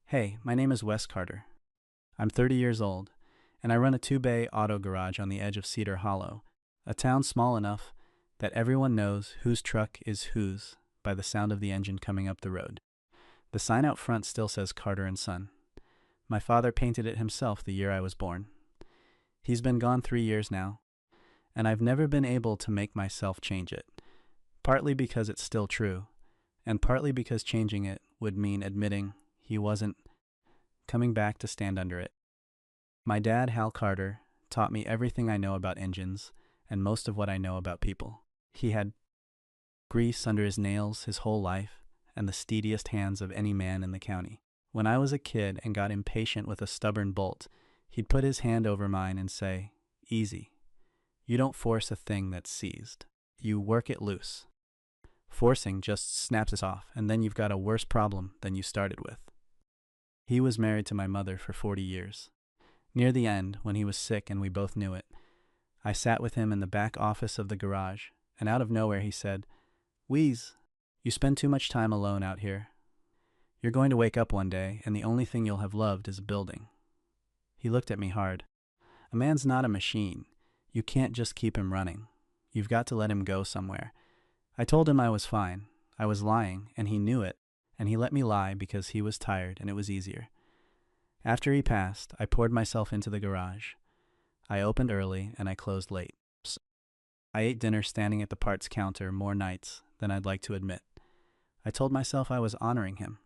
Hey, my name is Wes Carter. I'm 30 years old, and I run a two-bay auto garage on the edge of Cedar Hollow, a town small enough that everyone knows whose truck is whose by the sound of the engine coming up the road. The sign out front still says Carter and Son. My father painted it himself the year I was born. He's been gone 3 years now, and I've never been able to make myself change it, partly because it's still true, and partly because changing it would mean admitting he wasn't coming back to stand under it. My dad, Hal Carter, taught me everything I know about engines and most of what I know about people. He had grease under his nails his whole life and the steadiest hands of any man in the county. When I was a kid and got impatient with a stubborn bolt, he'd put his hand over mine and say, "Easy. You don't force a thing that's seized. You work it loose. Forcing just snaps it off, and then you've got a worse problem than you started with." He was married to my mother for 40 years. Near the end, when he was sick and we both knew it, I sat with him in the back office of the garage, and out of nowhere he said, "Wheeze, you spend too much time alone out here. You're going to wake up one day, and the only thing you'll have loved is a building." He looked at me hard. "A man's not a machine. You can't just keep him running. You've got to let him go somewhere." I told him I was fine. I was lying, and he knew it, and he let me lie because he was tired and it was easier. After he passed, I poured myself into the garage. I opened early and I closed late. I ate dinner standing at the parts counter more nights than I'd like to admit. I told myself I was honoring him,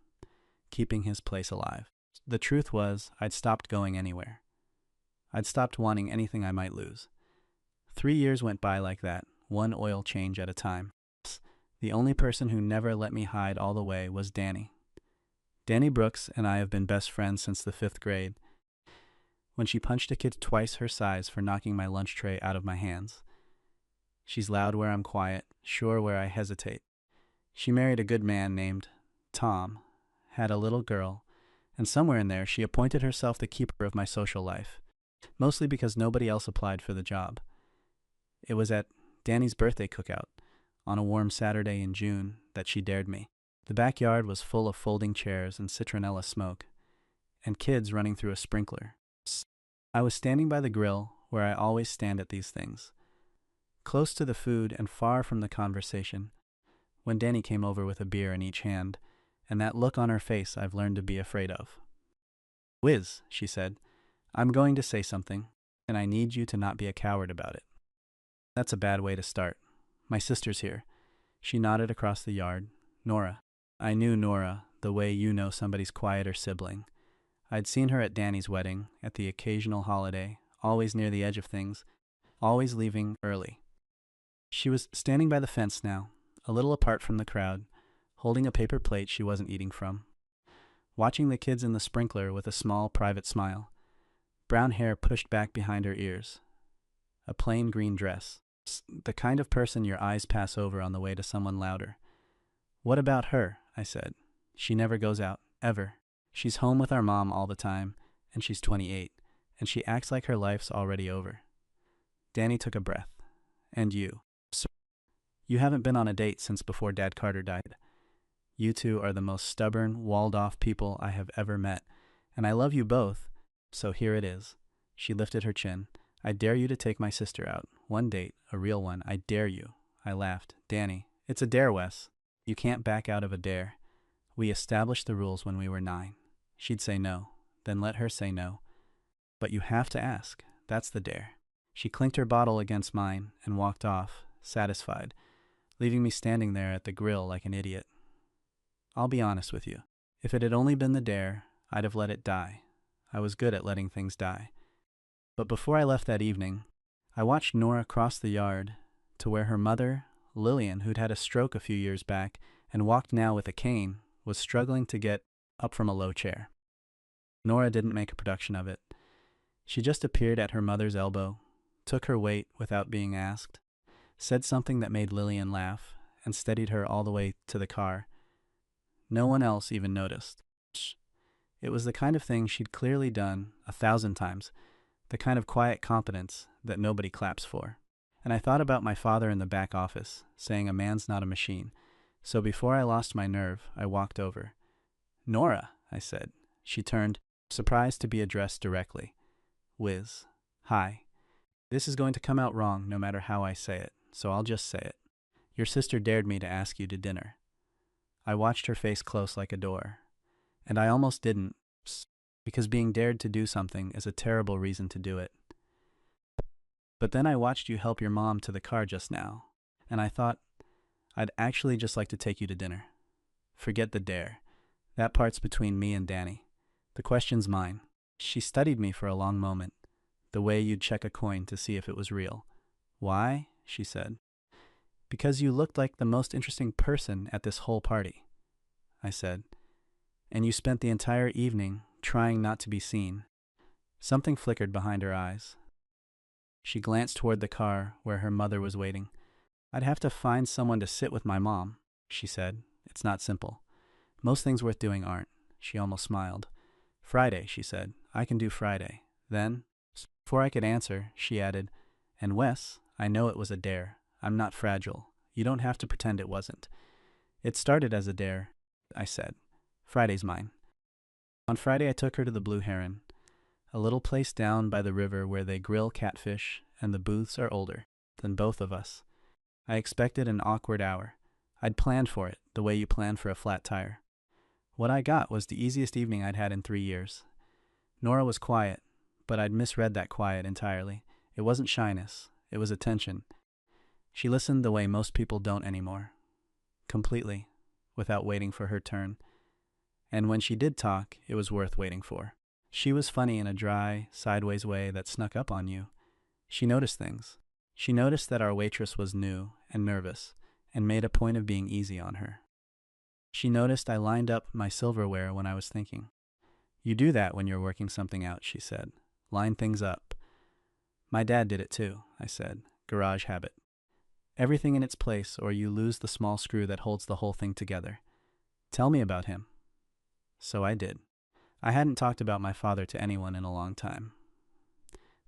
keeping his place alive. The truth was, I'd stopped going anywhere. I'd stopped wanting anything I might lose. 3 years went by like that, one oil change at a time. The only person who never let me hide all the way was Danny. Danny Brooks and I have been best friends since the 5th grade, when she punched a kid twice her size for knocking my lunch tray out of my hands. She's loud where I'm quiet, sure where I hesitate. She married a good man named Tom, had a little girl, and somewhere in there she appointed herself the keeper of my social life, mostly because nobody else applied for the job. It was at Danny's birthday cookout, on a warm Saturday in June, that she dared me. The backyard was full of folding chairs and citronella smoke, and kids running through a sprinkler. I was standing by the grill, where I always stand at these things, close to the food and far from the conversation, when Danny came over with a beer in each hand, and that look on her face I've learned to be afraid of. "Whiz," she said, "I'm going to say something, and I need you to not be a coward about it." That's a bad way to start. "My sister's here." She nodded across the yard. "Nora." I knew Nora the way you know somebody's quieter sibling. I'd seen her at Danny's wedding, at the occasional holiday, always near the edge of things, always leaving early. She was standing by the fence now, a little apart from the crowd, holding a paper plate she wasn't eating from, watching the kids in the sprinkler with a small private smile, brown hair pushed back behind her ears, a plain green dress. The kind of person your eyes pass over on the way to someone louder. "What about her?" I said. "She never goes out, ever. She's home with our mom all the time, and she's 28, and she acts like her life's already over." Danny took a breath. "And you? So you haven't been on a date since before Dad Carter died. You two are the most stubborn, walled-off people I have ever met, and I love you both, so here it is." She lifted her chin. "I dare you to take my sister out. One date, a real one. I dare you." I laughed. "Danny, it's a dare, Wes. You can't back out of a dare. We established the rules when we were 9. She'd say no, then let her say no. But you have to ask. That's the dare." She clinked her bottle against mine and walked off, satisfied, leaving me standing there at the grill like an idiot. I'll be honest with you. If it had only been the dare, I'd have let it die. I was good at letting things die. But before I left that evening, I watched Nora cross the yard to where her mother, Lillian, who'd had a stroke a few years back and walked now with a cane, was struggling to get up from a low chair. Nora didn't make a production of it. She just appeared at her mother's elbow, took her weight without being asked, said something that made Lillian laugh, and steadied her all the way to the car. No one else even noticed. It was the kind of thing she'd clearly done 1,000 times, the kind of quiet competence that nobody claps for. And I thought about my father in the back office, saying a man's not a machine. So before I lost my nerve, I walked over. "Nora," I said. She turned, surprised to be addressed directly. Wiz. Hi. This is going to come out wrong no matter how I say it, so I'll just say it. Your sister dared me to ask you to dinner. I watched her face close like a door. And I almost didn't, because being dared to do something is a terrible reason to do it. But then I watched you help your mom to the car just now, and I thought, I'd actually just like to take you to dinner. Forget the dare. That part's between me and Danny. The question's mine. She studied me for a long moment, the way you'd check a coin to see if it was real. Why? She said. Because you looked like the most interesting person at this whole party, I said. And you spent the entire evening trying not to be seen. Something flickered behind her eyes. She glanced toward the car where her mother was waiting. I'd have to find someone to sit with my mom, she said. It's not simple. Most things worth doing aren't. She almost smiled. Friday, she said. I can do Friday. Then, before I could answer, she added, and Wes, I know it was a dare. I'm not fragile. You don't have to pretend it wasn't. It started as a dare, I said. Friday's mine. On Friday, I took her to the Blue Heron, a little place down by the river where they grill catfish and the booths are older than both of us. I expected an awkward hour. I'd planned for it, the way you plan for a flat tire. What I got was the easiest evening I'd had in 3 years. Nora was quiet, but I'd misread that quiet entirely. It wasn't shyness, it was attention. She listened the way most people don't anymore. Completely, without waiting for her turn. And when she did talk, it was worth waiting for. She was funny in a dry, sideways way that snuck up on you. She noticed things. She noticed that our waitress was new and nervous, and made a point of being easy on her. She noticed I lined up my silverware when I was thinking. You do that when you're working something out, she said. Line things up. My dad did it too, I said. Garage habit. Everything in its place or you lose the small screw that holds the whole thing together. Tell me about him. So I did. I hadn't talked about my father to anyone in a long time.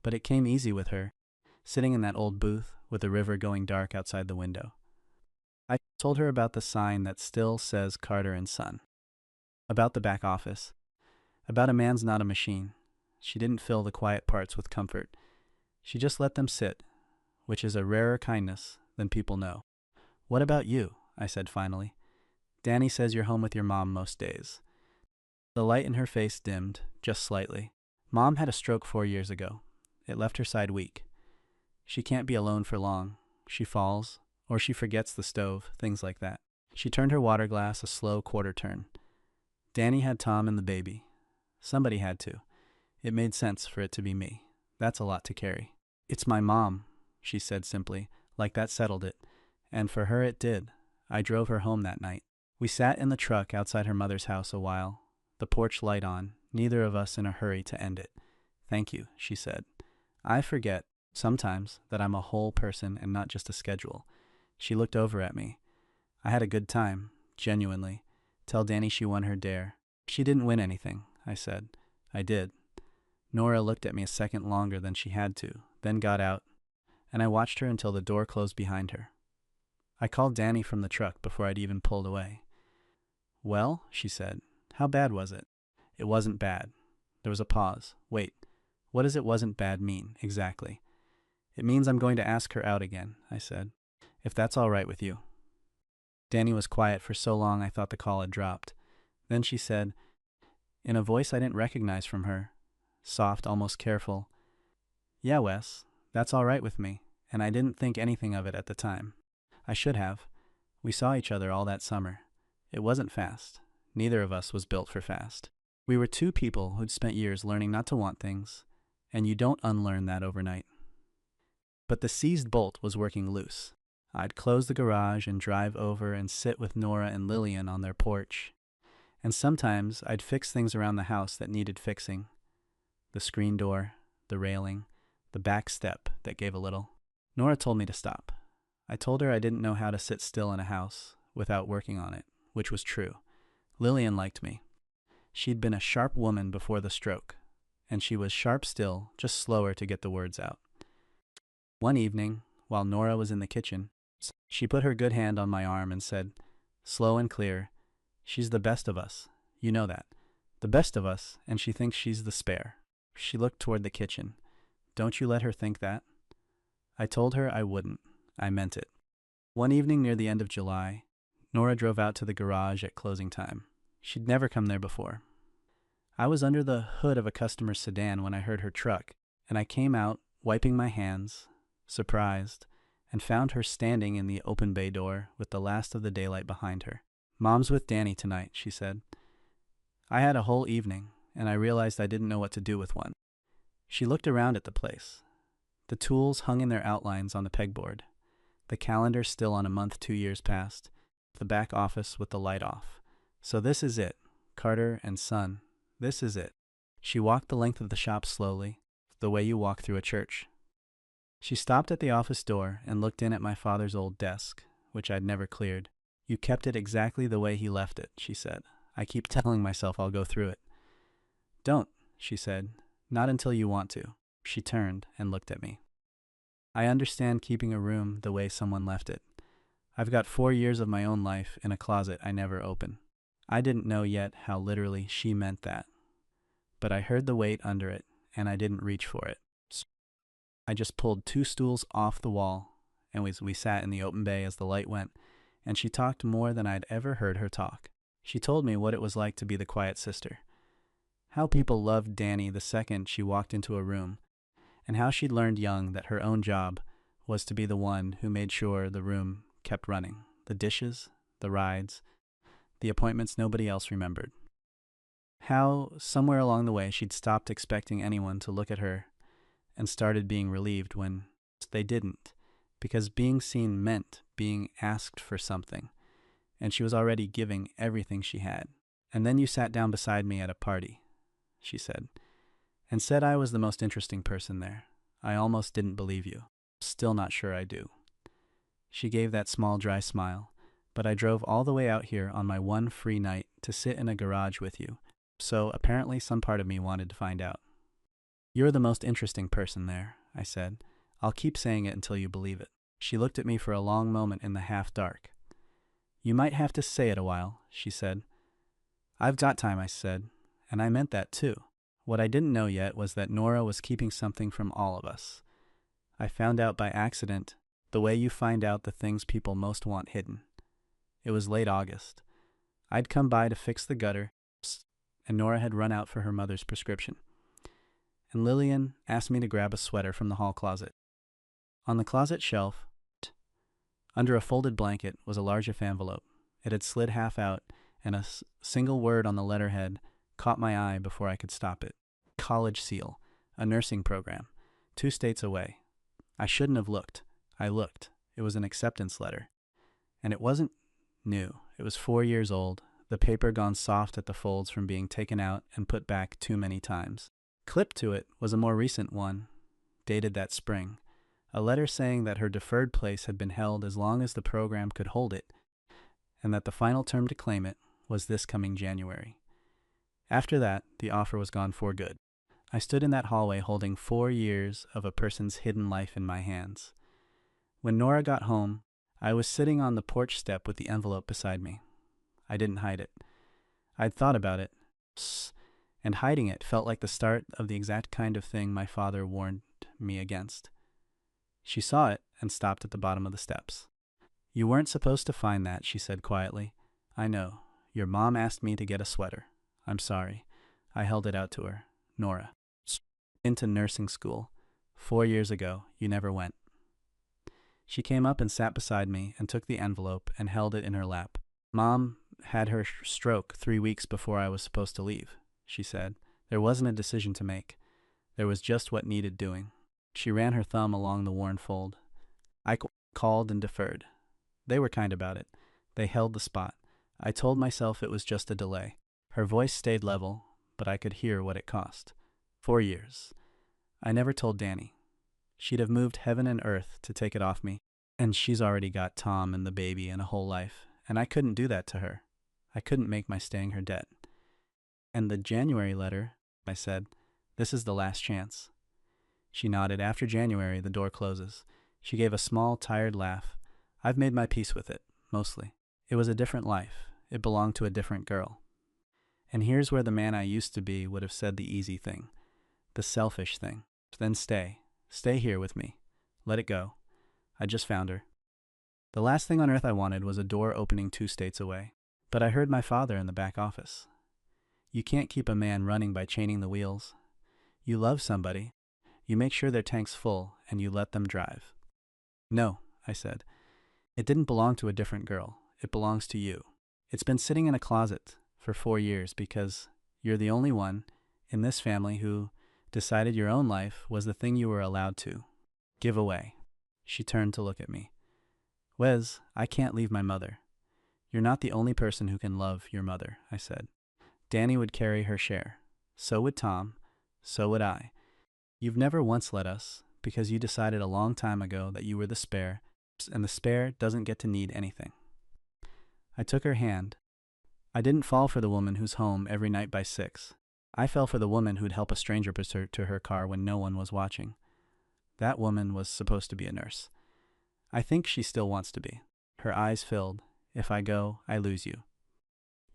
But it came easy with her, sitting in that old booth with the river going dark outside the window. I told her about the sign that still says Carter and Son, about the back office, about a man's not a machine. She didn't fill the quiet parts with comfort. She just let them sit, which is a rarer kindness than people know. What about you? I said finally. Danny says you're home with your mom most days. The light in her face dimmed, just slightly. Mom had a stroke 4 years ago. It left her side weak. She can't be alone for long. She falls, or she forgets the stove, things like that. She turned her water glass a slow quarter turn. Danny had Tom and the baby. Somebody had to. It made sense for it to be me. That's a lot to carry. It's my mom, she said simply, like that settled it. And for her it did. I drove her home that night. We sat in the truck outside her mother's house a while, the porch light on, neither of us in a hurry to end it. Thank you, she said. I forget, sometimes, that I'm a whole person and not just a schedule. She looked over at me. I had a good time, genuinely. Tell Danny she won her dare. She didn't win anything, I said. I did. Nora looked at me a second longer than she had to, then got out, and I watched her until the door closed behind her. I called Danny from the truck before I'd even pulled away. Well, she said, how bad was it? It wasn't bad. There was a pause. Wait, what does it wasn't bad mean, exactly? It means I'm going to ask her out again, I said, if that's all right with you. Danny was quiet for so long I thought the call had dropped. Then she said, in a voice I didn't recognize from her, soft, almost careful, yeah, Wes, that's all right with me, and I didn't think anything of it at the time. I should have. We saw each other all that summer. It wasn't fast. Neither of us was built for fast. We were two people who'd spent years learning not to want things, and you don't unlearn that overnight. But the seized bolt was working loose. I'd close the garage and drive over and sit with Nora and Lillian on their porch. And sometimes I'd fix things around the house that needed fixing. The screen door, the railing, the back step that gave a little. Nora told me to stop. I told her I didn't know how to sit still in a house without working on it, which was true. Lillian liked me. She'd been a sharp woman before the stroke, and she was sharp still, just slower to get the words out. One evening, while Nora was in the kitchen, she put her good hand on my arm and said, slow and clear, she's the best of us, you know that. The best of us, and she thinks she's the spare. She looked toward the kitchen. Don't you let her think that. I told her I wouldn't. I meant it. One evening near the end of July, Nora drove out to the garage at closing time. She'd never come there before. I was under the hood of a customer's sedan when I heard her truck, and I came out, wiping my hands, surprised, and found her standing in the open bay door with the last of the daylight behind her. Mom's with Danny tonight, she said. I had a whole evening, and I realized I didn't know what to do with one. She looked around at the place. The tools hung in their outlines on the pegboard. The calendar still on a month 2 years past. The back office with the light off. So this is it. Carter and Son. This is it. She walked the length of the shop slowly, the way you walk through a church. She stopped at the office door and looked in at my father's old desk, which I'd never cleared. You kept it exactly the way he left it, she said. I keep telling myself I'll go through it. Don't, she said. Not until you want to. She turned and looked at me. I understand keeping a room the way someone left it. I've got 4 years of my own life in a closet I never open. I didn't know yet how literally she meant that. But I heard the weight under it, and I didn't reach for it. I just pulled 2 stools off the wall, and we sat in the open bay as the light went, and she talked more than I'd ever heard her talk. She told me what it was like to be the quiet sister, how people loved Danny the second she walked into a room, and how she'd learned young that her own job was to be the one who made sure the room kept running, the dishes, the rides, the appointments nobody else remembered. How, somewhere along the way, she'd stopped expecting anyone to look at her and started being relieved when they didn't, because being seen meant being asked for something, and she was already giving everything she had. And then you sat down beside me at a party, she said, and said I was the most interesting person there. I almost didn't believe you. Still not sure I do. She gave that small, dry smile, but I drove all the way out here on my one free night to sit in a garage with you, so apparently some part of me wanted to find out. You're the most interesting person there, I said. I'll keep saying it until you believe it. She looked at me for a long moment in the half-dark. You might have to say it a while, she said. I've got time, I said, and I meant that too. What I didn't know yet was that Nora was keeping something from all of us. I found out by accident, the way you find out the things people most want hidden. It was late August. I'd come by to fix the gutter, and Nora had run out for her mother's prescription. And Lillian asked me to grab a sweater from the hall closet. On the closet shelf, under a folded blanket, was a large envelope. It had slid half out, and a single word on the letterhead caught my eye before I could stop it. College seal, a nursing program, 2 states away. I shouldn't have looked. I looked. It was an acceptance letter. And it wasn't new. It was 4 years old, the paper gone soft at the folds from being taken out and put back too many times. Clipped to it was a more recent one, dated that spring, a letter saying that her deferred place had been held as long as the program could hold it, and that the final term to claim it was this coming January. After that, the offer was gone for good. I stood in that hallway holding 4 years of a person's hidden life in my hands. When Nora got home, I was sitting on the porch step with the envelope beside me. I didn't hide it. I'd thought about it, and hiding it felt like the start of the exact kind of thing my father warned me against. She saw it and stopped at the bottom of the steps. You weren't supposed to find that, she said quietly. I know. Your mom asked me to get a sweater. I'm sorry. I held it out to her. Nora. Into nursing school. 4 years ago. You never went. She came up and sat beside me and took the envelope and held it in her lap. Mom had her stroke 3 weeks before I was supposed to leave, she said. There wasn't a decision to make. There was just what needed doing. She ran her thumb along the worn fold. I called and deferred. They were kind about it. They held the spot. I told myself it was just a delay. Her voice stayed level, but I could hear what it cost. 4 years. I never told Danny. She'd have moved heaven and earth to take it off me, and she's already got Tom and the baby and a whole life, and I couldn't do that to her. I couldn't make my staying her debt. And the January letter, I said, this is the last chance. She nodded. After January, the door closes. She gave a small, tired laugh. I've made my peace with it, mostly. It was a different life. It belonged to a different girl. And here's where the man I used to be would have said the easy thing, the selfish thing. Then stay. Stay here with me. Let it go. I just found her. The last thing on earth I wanted was a door opening 2 states away. But I heard my father in the back office. You can't keep a man running by chaining the wheels. You love somebody. You make sure their tank's full, and you let them drive. No, I said. It didn't belong to a different girl. It belongs to you. It's been sitting in a closet for 4 years because you're the only one in this family who decided your own life was the thing you were allowed to give away. She turned to look at me. Wes, I can't leave my mother. You're not the only person who can love your mother, I said. Danny would carry her share. So would Tom. So would I. You've never once let us, because you decided a long time ago that you were the spare, and the spare doesn't get to need anything. I took her hand. I didn't fall for the woman who's home every night by 6. I fell for the woman who'd help a stranger to her car when no one was watching. That woman was supposed to be a nurse. I think she still wants to be. Her eyes filled. If I go, I lose you.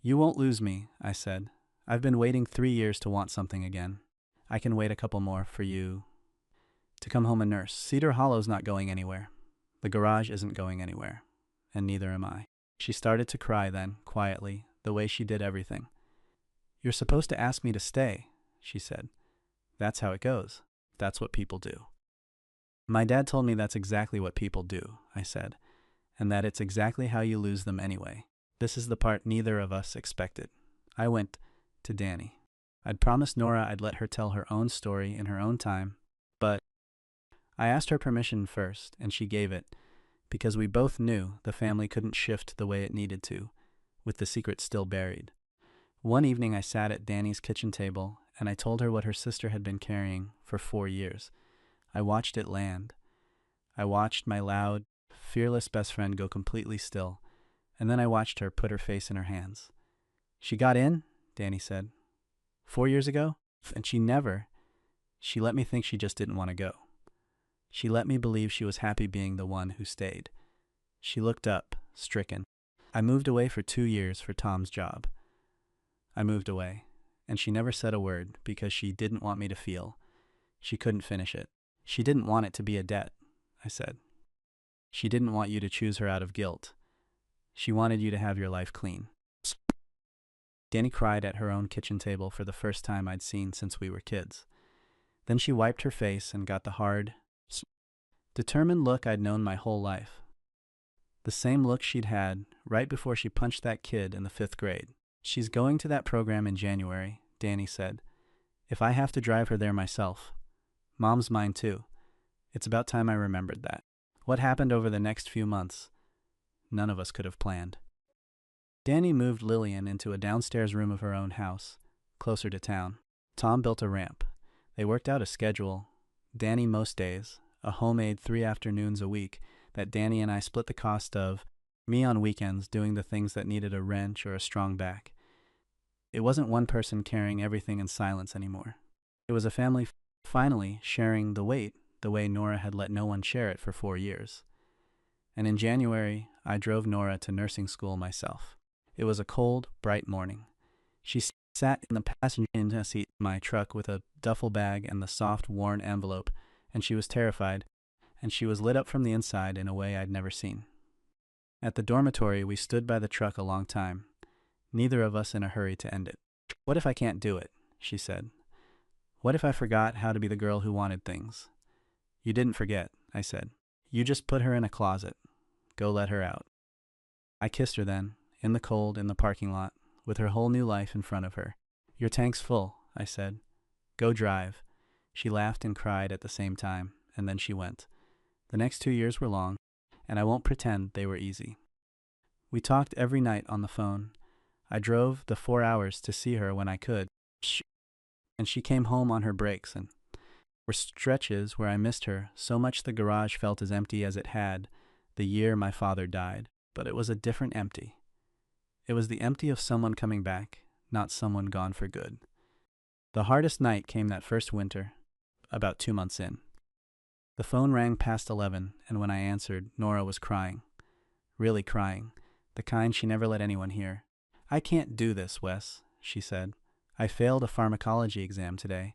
You won't lose me, I said. I've been waiting 3 years to want something again. I can wait a couple more for you to come home a nurse. Cedar Hollow's not going anywhere. The garage isn't going anywhere. And neither am I. She started to cry then, quietly, the way she did everything. You're supposed to ask me to stay, she said. That's how it goes. That's what people do. My dad told me that's exactly what people do, I said, and that it's exactly how you lose them anyway. This is the part neither of us expected. I went to Danny. I'd promised Nora I'd let her tell her own story in her own time, but I asked her permission first, and she gave it, because we both knew the family couldn't shift the way it needed to, with the secret still buried. One evening I sat at Danny's kitchen table, and I told her what her sister had been carrying for 4 years. I watched it land. I watched my loud, fearless best friend go completely still, and then I watched her put her face in her hands. She got in, Danny said. 4 years ago? And she let me think she just didn't want to go. She let me believe she was happy being the one who stayed. She looked up, stricken. I moved away for 2 years for Tom's job. I moved away, and she never said a word because she didn't want me to feel. She couldn't finish it. She didn't want it to be a debt, I said. She didn't want you to choose her out of guilt. She wanted you to have your life clean. Danny cried at her own kitchen table for the first time I'd seen since we were kids. Then she wiped her face and got the hard, determined look I'd known my whole life. The same look she'd had right before she punched that kid in the 5th grade. She's going to that program in January, Danny said. If I have to drive her there myself. Mom's mine too. It's about time I remembered that. What happened over the next few months, none of us could have planned. Danny moved Lillian into a downstairs room of her own house, closer to town. Tom built a ramp. They worked out a schedule. Danny most days, a homemade 3 afternoons a week that Danny and I split the cost of, me on weekends doing the things that needed a wrench or a strong back. It wasn't one person carrying everything in silence anymore. It was a family finally sharing the weight the way Nora had let no one share it for 4 years. And in January, I drove Nora to nursing school myself. It was a cold, bright morning. She sat in the passenger seat of my truck with a duffel bag and the soft, worn envelope, and she was terrified, and she was lit up from the inside in a way I'd never seen. At the dormitory, we stood by the truck a long time, neither of us in a hurry to end it. What if I can't do it? She said. What if I forgot how to be the girl who wanted things? You didn't forget, I said. You just put her in a closet. Go let her out. I kissed her then, in the cold, in the parking lot, with her whole new life in front of her. Your tank's full, I said. Go drive. She laughed and cried at the same time, and then she went. The next 2 years were long, and I won't pretend they were easy. We talked every night on the phone. I drove the 4 hours to see her when I could, and she came home on her breaks, and there were stretches where I missed her so much the garage felt as empty as it had the year my father died, but it was a different empty. It was the empty of someone coming back, not someone gone for good. The hardest night came that first winter, about 2 months in. The phone rang past 11, and when I answered, Nora was crying. Really crying, the kind she never let anyone hear. I can't do this, Wes, she said. I failed a pharmacology exam today.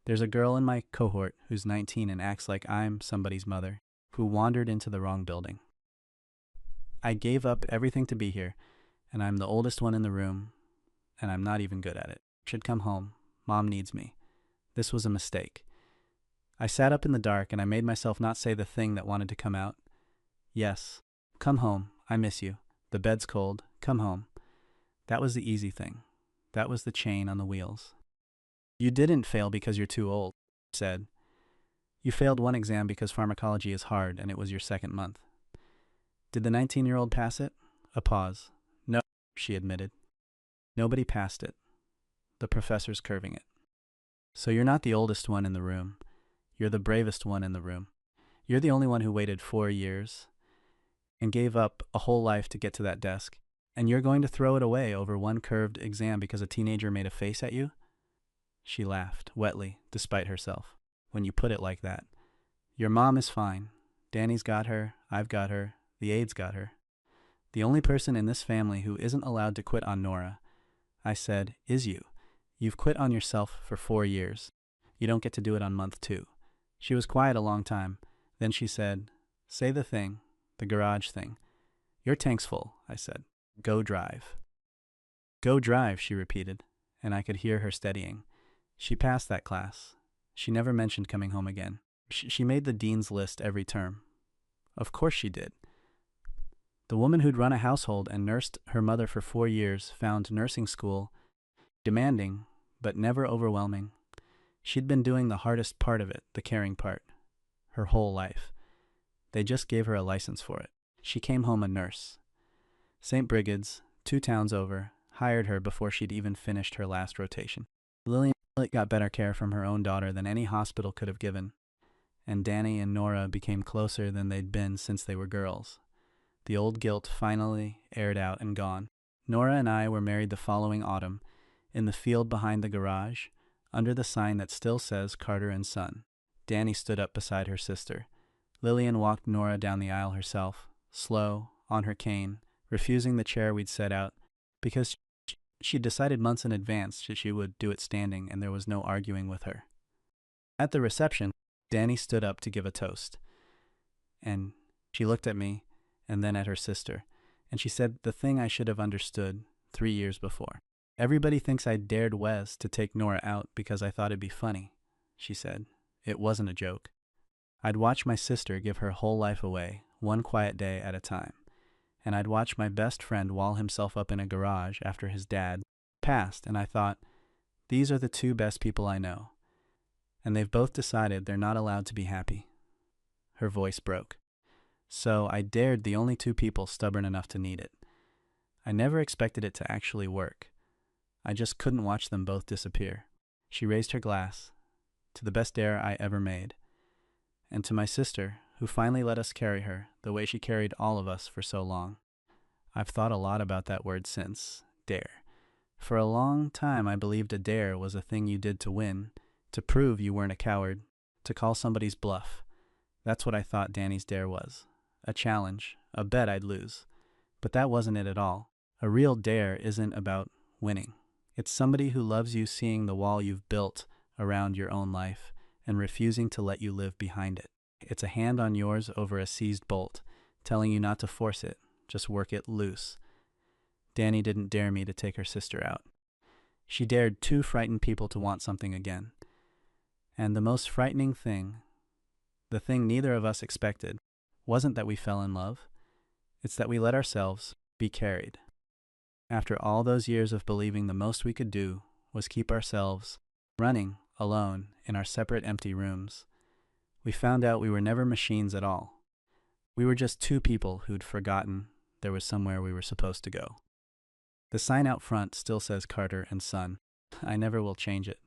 There's a girl in my cohort who's 19 and acts like I'm somebody's mother, who wandered into the wrong building. I gave up everything to be here, and I'm the oldest one in the room, and I'm not even good at it. Should come home. Mom needs me. This was a mistake. I sat up in the dark and I made myself not say the thing that wanted to come out. Yes. Come home. I miss you. The bed's cold. Come home. That was the easy thing. That was the chain on the wheels. You didn't fail because you're too old, she said. You failed one exam because pharmacology is hard and it was your second month. Did the 19-year-old pass it? A pause. No, she admitted. Nobody passed it. The professor's curving it. So you're not the oldest one in the room. You're the bravest one in the room. You're the only one who waited 4 years and gave up a whole life to get to that desk. And you're going to throw it away over one curved exam because a teenager made a face at you? She laughed, wetly, despite herself. When you put it like that. Your mom is fine. Danny's got her. I've got her. The aide's got her. The only person in this family who isn't allowed to quit on Nora, I said, is you. You've quit on yourself for 4 years. You don't get to do it on month 2. She was quiet a long time. Then she said, say the thing, the garage thing. Your tank's full, I said. Go drive. Go drive, she repeated, and I could hear her steadying. She passed that class. She never mentioned coming home again. She made the dean's list every term. Of course she did. The woman who'd run a household and nursed her mother for 4 years found nursing school demanding, but never overwhelming. She'd been doing the hardest part of it, the caring part, her whole life. They just gave her a license for it. She came home a nurse. St. Brigid's, 2 towns over, hired her before she'd even finished her last rotation. Lillian got better care from her own daughter than any hospital could have given, and Danny and Nora became closer than they'd been since they were girls. The old guilt finally aired out and gone. Nora and I were married the following autumn, in the field behind the garage, under the sign that still says Carter and Son. Danny stood up beside her sister. Lillian walked Nora down the aisle herself, slow, on her cane, refusing the chair we'd set out, because she'd decided months in advance that she would do it standing and there was no arguing with her. At the reception, Danny stood up to give a toast. And she looked at me, and then at her sister, and she said the thing I should have understood 3 years before. Everybody thinks I dared Wes to take Nora out because I thought it'd be funny, she said. It wasn't a joke. I'd watch my sister give her whole life away, one quiet day at a time. And I'd watch my best friend wall himself up in a garage after his dad passed, and I thought, these are the 2 best people I know. And they've both decided they're not allowed to be happy. Her voice broke. So I dared the only 2 people stubborn enough to need it. I never expected it to actually work. I just couldn't watch them both disappear. She raised her glass, to the best dare I ever made, and to my sister, who finally let us carry her the way she carried all of us for so long. I've thought a lot about that word since, dare. For a long time I believed a dare was a thing you did to win, to prove you weren't a coward, to call somebody's bluff. That's what I thought Danny's dare was. A challenge, a bet I'd lose. But that wasn't it at all. A real dare isn't about winning. It's somebody who loves you seeing the wall you've built around your own life and refusing to let you live behind it. It's a hand on yours over a seized bolt, telling you not to force it, just work it loose. Danny didn't dare me to take her sister out. She dared 2 frightened people to want something again. And the most frightening thing, the thing neither of us expected, wasn't that we fell in love. It's that we let ourselves be carried. After all those years of believing the most we could do was keep ourselves running alone in our separate empty rooms, we found out we were never machines at all. We were just 2 people who'd forgotten there was somewhere we were supposed to go. The sign out front still says Carter and Son. I never will change it.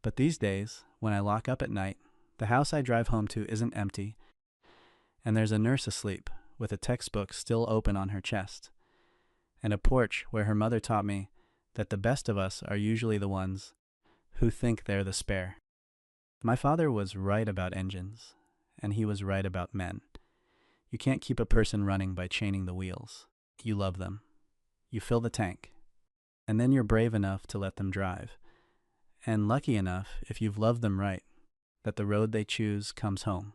But these days, when I lock up at night, the house I drive home to isn't empty, and there's a nurse asleep with a textbook still open on her chest, and a porch where her mother taught me that the best of us are usually the ones who think they're the spare. My father was right about engines, and he was right about men. You can't keep a person running by chaining the wheels. You love them. You fill the tank. And then you're brave enough to let them drive. And lucky enough, if you've loved them right, that the road they choose comes home.